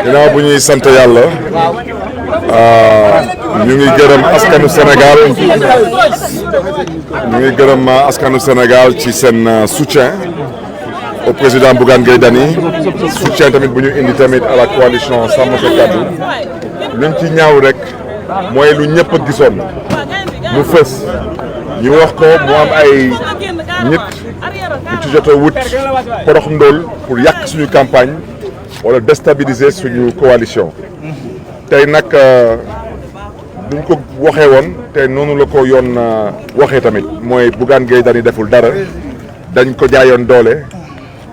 ginnaaw bu ñuy sant yàlla ñu ngi gërëm askanu Sénégal ci seen soutien au président Bougane Gueye Dany soutien tamit bu ñu indi tamit à la coalition Sàmm Sa Kàddu luñ ci ñaaw rek mooy lu ñëpp a gisoon mu fës ñu wax ko mu am ay nit ñu ci jot a wut porox ndóol pour yàq suñu campagne wala déstabiliser suñu coalition tey nag duñ ko waxee woon te noonu la ko yoon waxee tamit mooy Bougane Gueye Dany deful dara dañ ko jaayoon doole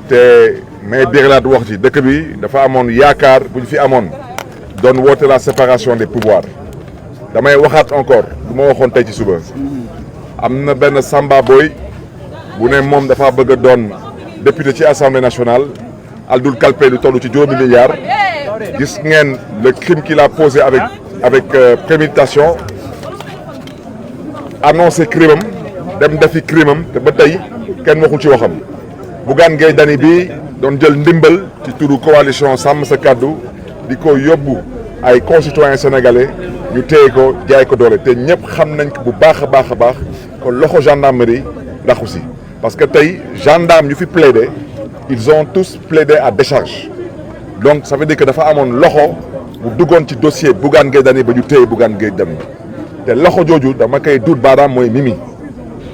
te may biiralaat wax ci dëkk bi dafa amoon yaakaar bu ñu fi amoon doon woote la séparation des pouvoirs damay waxaat encore lu ma waxoon tey ci suba am na benn Samba Boy bu ne moom dafa bëgg a doon député ci assemblée nationale aldul kalpe lu toll ci juróomi milliards gis ngeen le crime qu'il a posé avec préméditation annoncé crime am dem defi crime am te ba tey kenn waxul ci waxam Bougane Gueye Dany bi doon jël ndimbal ci turu coalition Sàmm Sa Kàddu di ko yóbbu ay concitoyens sénégalais ñu téye ko jaay ko doole te ñëpp xam nañ ko bu baax a baax a baax ko loxo gendarmerie raxu si parce que tey gendarme ñu fi plaidé ils ont tous plaidé à décharge donc ça veut dire que dafa amoon loxo bu duggoon ci dossier Bougane Gueye Dany ba ñu téye Bougane Gueye Dany te loxo jooju dama koy duut baaraam mooy Mimi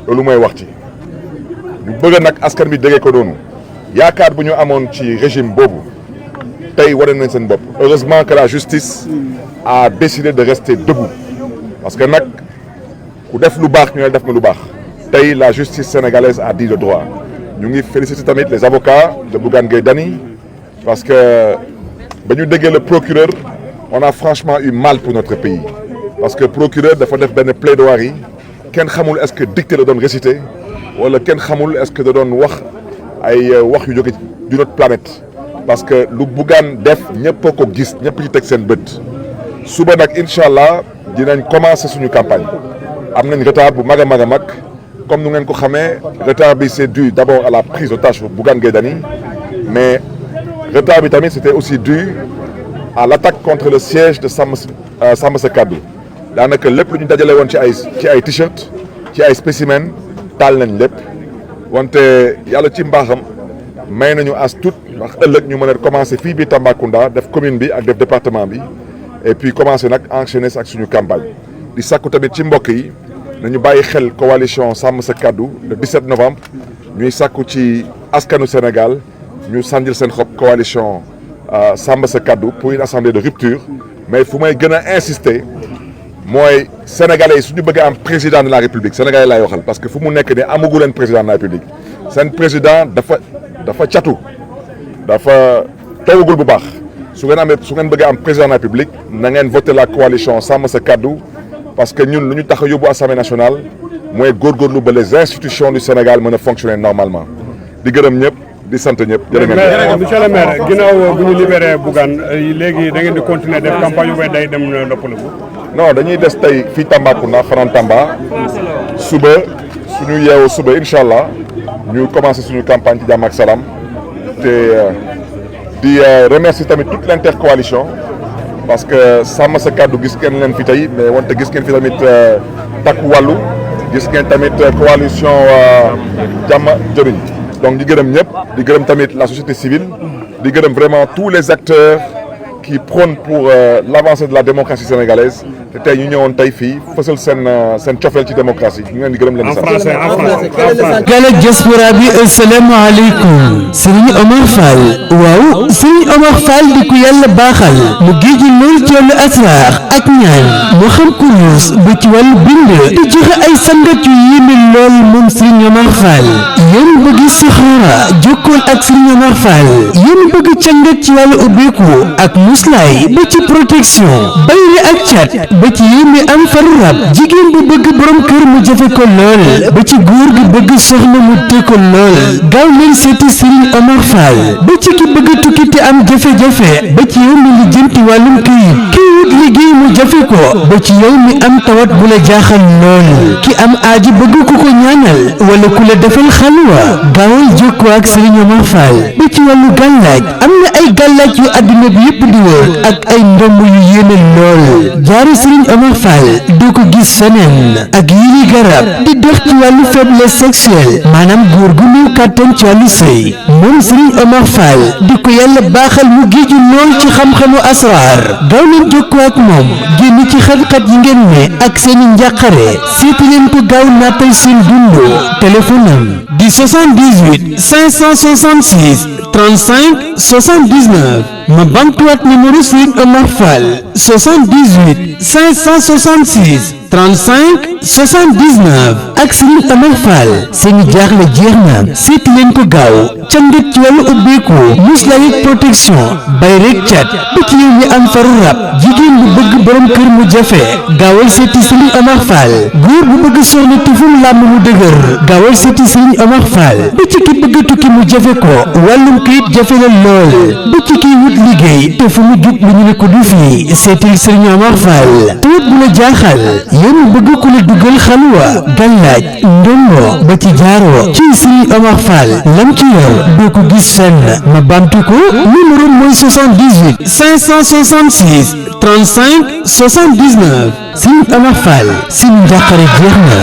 loolu mooy wax ci ñu bëgg nag askan bi déggee ko noonu yaakaar bu ñu amoon ci régime boobu tey wane nañ seen bopp heureusement que la justice a décidé de rester debout parce que nag ku def lu baax ñu ne def na lu baax tey la justice sénégalaise a dit le droit ñu ngi féliciter tamit les avocats de Bougane Gueye Dany parce que ba ñu déggee le procureur on a franchement eu mal pour notre pays parce que procureur dafa def benn plaidoirie kenn xamul est-ce que dicté la doon réciter wala kenn xamul est-ce que da doon wax ay wax yu jóge d'une autre planète parce que lu Bougane def ñëpp a ko gis ñëpp ci teg seen bët suba nag incha allah dinañ commencer suñu campagne am nañ retard bu mag a mag a mag comme nu ngeen ko xamee retard bi c'est dû d'abord à la prise d'otage de Bougane Gueye Dany mais retard bi tamit c'était aussi dû à l'attaque contre le siège de Sàmm Sa Kàddu daanaka lépp lu ñu dajale woon ci ay t-shirt ci ay spécimen taal nañ lépp wante yàlla ci mbaaxam may nañu as tuut ndax ëllëg ñu mën a commencer fii bi Tambacounda def commune bi ak def département bi et puis commencer nag enchaîner ak suñu campagne di sakku tamit ci mbokk yi nañu bàyyi xel coalition Sàmm Sa Kàddu le 17 novembre ñuy sakku ci askanu Sénégal ñu sànjil seen xob coalition Sàmm Sa Kàddu pour une assemblée de rupture mais fu may gën a insister mooy sénégalais yi suñu bëgg am président de la république sénégalais laay waxal parce que fu mu nekk nii amagu leen président de la république seen président dafa catu dafa toogagul bu baax su ngeen bëgg am président de la république na ngeen voter la coalition Sàmm Sa Kàddu parce que ñun lu ñu tax a yóbbu assemblée nationale mooy góorgóorlu ba les institutions du Sénégal mën a fonctionner normalement di gërëm ñëpp di sant ñëpp. jërëjëf monsieur le maire ginnaaw bu ñu libéré Bougane léegi da ngeen di continuer def campagne yu day dem noppalu. non dañuy des tey fii Tambacounda fanaan Tamba suba suñu yeewu suba incha allah ñu commencé suñu campagne ci jàmm ak salaam te di remercier tamit toute l'intercoalition parce que Sàmm Sa Kàddu gis ngeen leen fi tey mais wante gis ngeen fi tamit Takku Wàllu gis ngeen tamit coalition Jàmm Jëriñ donc di gërëm ñëpp di gërëm tamit la société civile di gërëm vraiment tous les acteurs qui prônent pour l'avancée de la démocratie sénégalaise te tey ñu ñëwoon tey fii fësal seen cofeel ci démocratie ñu leen di gërëm leen di sant. en français. gala diaspora bi asalaamaaleykum Serigne Omar Fall waaw Serigne Omar Fall di ku yàlla baaxal mu géeju lool ci wàllu asraar ak ñaan moo xam kurus ba ci wàllu bind di joxe ay sangat yu yéeme lool moom Serigne Omar Fall yéen bëgg saxaara jokkool ak Serigne Omar Fall yéen bëgg cangat ci wàllu ubbeeku ak muslaay ba ci protection bayri ak cat ba ci yéeme am faru rab jigéen bu bëgg borom kër mu jafe ko lool ba ci góor gi bëgg soxna mu te ko lool gaaw leen seeti Serigne Omar Fall ba ci ki bëgg tukki te am jafe-jafe ba ci yow mi li jënti wàllum këyit wut liggéey mu jafe ko ba ci yow mi am tawat bu la jaaxal lool ki am aaji bëgg ku ko ñaanal wala ku la defal xalwa gaawal jokkoo ak Serigne Omar Fall ba ci wàllu gàllaaj am na ay gàllaaj yu àdduna bi yépp di wër ak ay ndomb yu yéeme lool jaaru Serigne Omar Fall doo ko gis feneen ak yii garab di dox ci wàllu faiblesse sexuelle maanaam góor gu néew kàttan ci wàllu sëy moom Serigne Omar Fall di ko yàlla baaxal mu géeju lool ci xam-xamu asraar gaaw leen jokkoo ak moom génn ci xat-xat yi ngeen ne ak seeni njàqare seeti leen ko gaaw naatal seen dund téléphone am di 78 566 35 79 ma bamtuwaat numéro Serigne Omar Fall 78 566 35 79 ak Serigne Omar Fall seeni jaaxle jeex na seeti leen ko gaaw ca ndët ci wàllu ubbeeku muslaay ak protection bay rek cat ba ci yow ñi am faru rab jigéen bu bëgg borom kër mu jafe gaawal seeti Serigne Omar Fall góor bu bëgg soxna tuful làmb mu dëgër gaawal seeti Serigne Omar Fall ba ci ki bëgg tukki mu jafe ko wàllum kayit jafe la lool ba ci kiy wut liggéey te fu mu jug lu ñu ne ko du fii seetil Serigne Omar Fall te wut bu la jaaxal yéen bëgg ku la dugal xalwa gàllaaj ndongo ba ci jaaroo ci Serigne Omar Fall lam ci yor doo ko gis fenn ma bamtu ko numéro mooy 78 566 35 79 Serigne Omar Fall seen njàqare jeex na